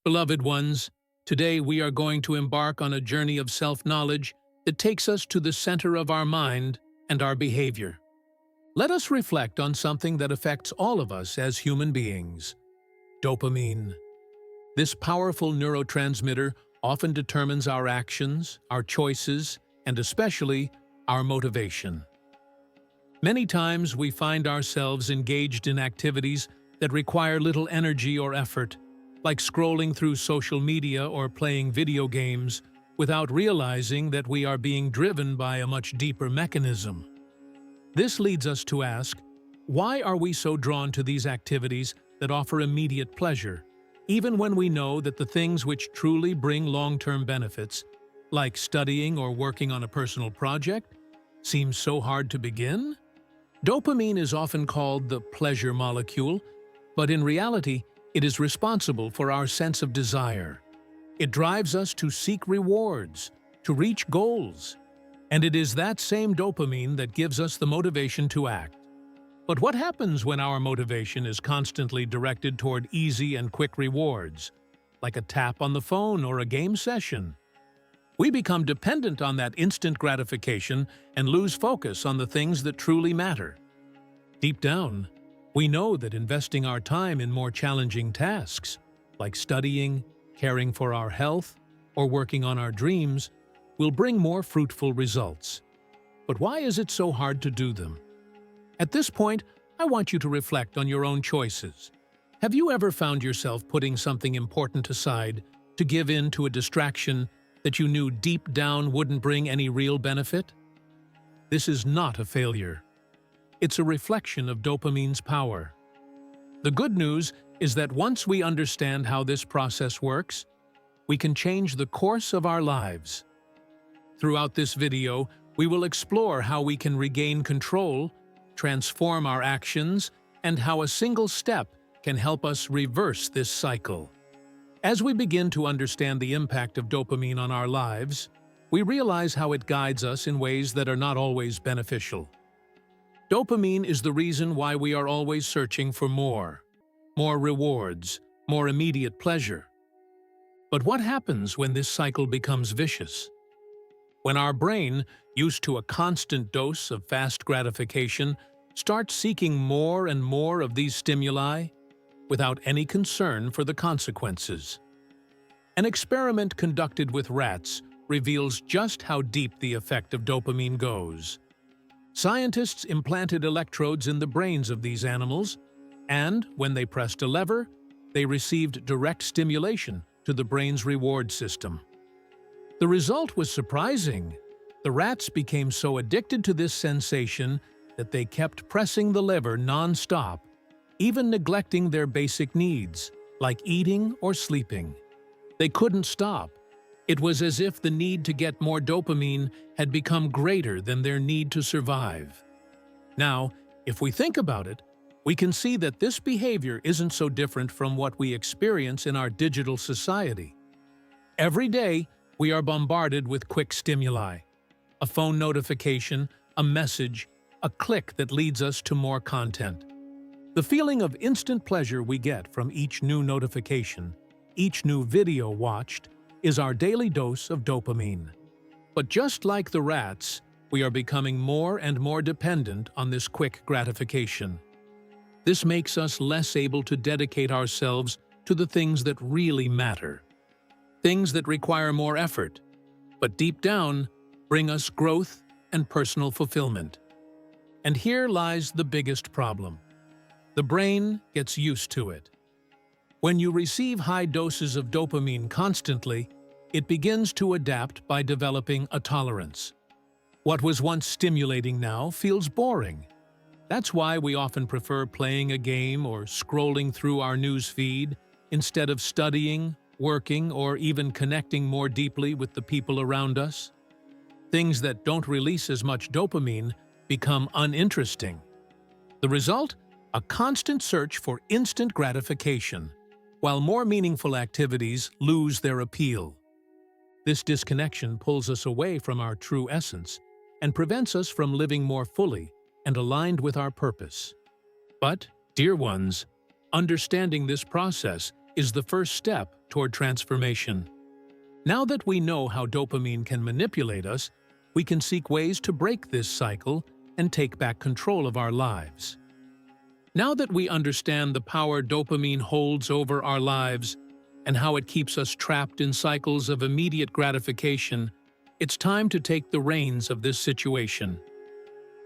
Beloved ones, today we are going to embark on a journey of self-knowledge that takes us to the center of our mind and our behavior. Let us reflect on something that affects all of us as human beings: dopamine. This powerful neurotransmitter often determines our actions, our choices, and especially our motivation. Many times we find ourselves engaged in activities that require little energy or effort, like scrolling through social media or playing video games, without realizing that we are being driven by a much deeper mechanism. This leads us to ask, why are we so drawn to these activities that offer immediate pleasure, even when we know that the things which truly bring long-term benefits, like studying or working on a personal project, seem so hard to begin? Dopamine is often called the pleasure molecule, but in reality, it is responsible for our sense of desire. It drives us to seek rewards, to reach goals, and it is that same dopamine that gives us the motivation to act. But what happens when our motivation is constantly directed toward easy and quick rewards, like a tap on the phone or a game session? We become dependent on that instant gratification and lose focus on the things that truly matter. Deep down, we know that investing our time in more challenging tasks, like studying, caring for our health, or working on our dreams, will bring more fruitful results. But why is it so hard to do them? At this point, I want you to reflect on your own choices. Have you ever found yourself putting something important aside to give in to a distraction that you knew deep down wouldn't bring any real benefit? This is not a failure. It's a reflection of dopamine's power. The good news is that once we understand how this process works, we can change the course of our lives. Throughout this video, we will explore how we can regain control, transform our actions, and how a single step can help us reverse this cycle. As we begin to understand the impact of dopamine on our lives, we realize how it guides us in ways that are not always beneficial. Dopamine is the reason why we are always searching for more rewards, more immediate pleasure. But what happens when this cycle becomes vicious? When our brain, used to a constant dose of fast gratification, starts seeking more and more of these stimuli without any concern for the consequences. An experiment conducted with rats reveals just how deep the effect of dopamine goes. Scientists implanted electrodes in the brains of these animals, and when they pressed a lever, they received direct stimulation to the brain's reward system. The result was surprising. The rats became so addicted to this sensation that they kept pressing the lever non-stop, even neglecting their basic needs, like eating or sleeping. They couldn't stop. It was as if the need to get more dopamine had become greater than their need to survive. Now, if we think about it, we can see that this behavior isn't so different from what we experience in our digital society. Every day, we are bombarded with quick stimuli: a phone notification, a message, a click that leads us to more content. The feeling of instant pleasure we get from each new notification, each new video watched, is our daily dose of dopamine. But just like the rats, we are becoming more and more dependent on this quick gratification. This makes us less able to dedicate ourselves to the things that really matter, things that require more effort, but deep down bring us growth and personal fulfillment. And here lies the biggest problem. The brain gets used to it. When you receive high doses of dopamine constantly, it begins to adapt by developing a tolerance. What was once stimulating now feels boring. That's why we often prefer playing a game or scrolling through our news feed instead of studying, working, or even connecting more deeply with the people around us. Things that don't release as much dopamine become uninteresting. The result? A constant search for instant gratification, while more meaningful activities lose their appeal. This disconnection pulls us away from our true essence and prevents us from living more fully and aligned with our purpose. But, dear ones, understanding this process is the first step toward transformation. Now that we know how dopamine can manipulate us, we can seek ways to break this cycle and take back control of our lives. Now that we understand the power dopamine holds over our lives and how it keeps us trapped in cycles of immediate gratification, it's time to take the reins of this situation.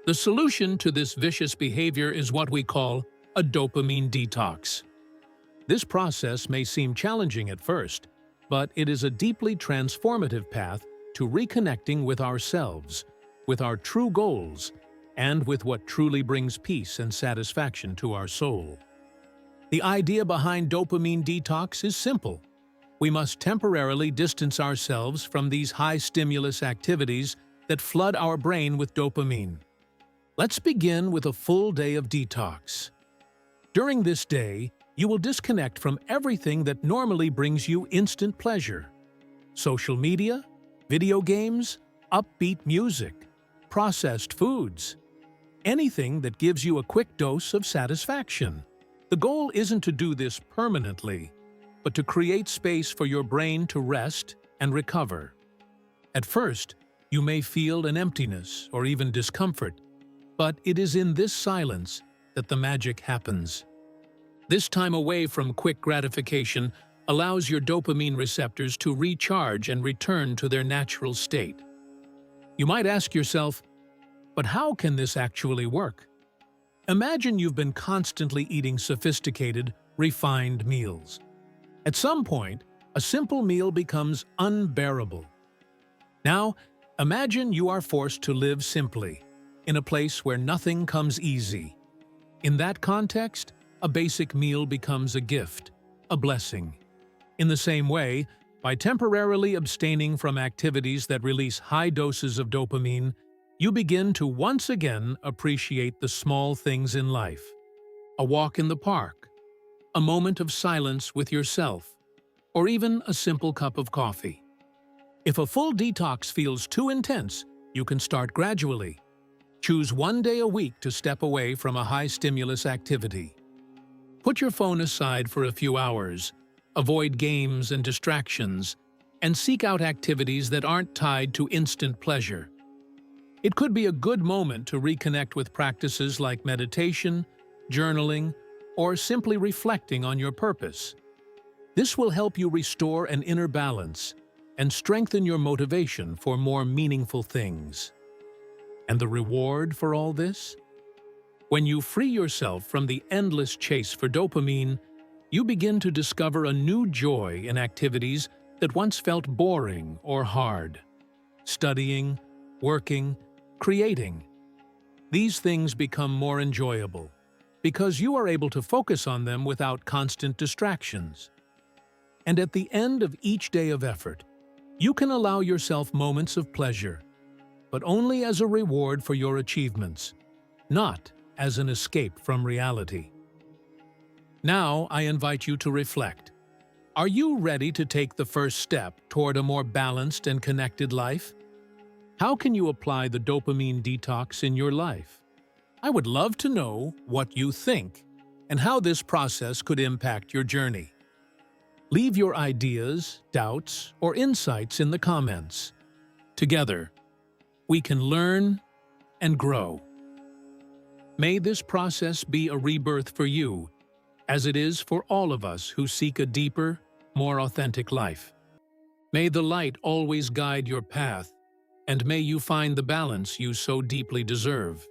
The solution to this vicious behavior is what we call a dopamine detox. This process may seem challenging at first, but it is a deeply transformative path to reconnecting with ourselves, with our true goals, and with what truly brings peace and satisfaction to our soul. The idea behind dopamine detox is simple. We must temporarily distance ourselves from these high-stimulus activities that flood our brain with dopamine. Let's begin with a full day of detox. During this day, you will disconnect from everything that normally brings you instant pleasure. Social media, video games, upbeat music, processed foods, anything that gives you a quick dose of satisfaction. The goal isn't to do this permanently, but to create space for your brain to rest and recover. At first, you may feel an emptiness or even discomfort, but it is in this silence that the magic happens. This time away from quick gratification allows your dopamine receptors to recharge and return to their natural state. You might ask yourself, but how can this actually work? Imagine you've been constantly eating sophisticated, refined meals. At some point, a simple meal becomes unbearable. Now, imagine you are forced to live simply, in a place where nothing comes easy. In that context, a basic meal becomes a gift, a blessing. In the same way, by temporarily abstaining from activities that release high doses of dopamine, you begin to once again appreciate the small things in life. A walk in the park, a moment of silence with yourself, or even a simple cup of coffee. If a full detox feels too intense, you can start gradually. Choose one day a week to step away from a high-stimulus activity. Put your phone aside for a few hours, avoid games and distractions, and seek out activities that aren't tied to instant pleasure. It could be a good moment to reconnect with practices like meditation, journaling, or simply reflecting on your purpose. This will help you restore an inner balance and strengthen your motivation for more meaningful things. And the reward for all this? When you free yourself from the endless chase for dopamine, you begin to discover a new joy in activities that once felt boring or hard. Studying, working, creating. These things become more enjoyable because you are able to focus on them without constant distractions. And at the end of each day of effort, you can allow yourself moments of pleasure, but only as a reward for your achievements, not as an escape from reality. Now I invite you to reflect. Are you ready to take the first step toward a more balanced and connected life? How can you apply the dopamine detox in your life? I would love to know what you think and how this process could impact your journey. Leave your ideas, doubts, or insights in the comments. Together, we can learn and grow. May this process be a rebirth for you, as it is for all of us who seek a deeper, more authentic life. May the light always guide your path, and may you find the balance you so deeply deserve.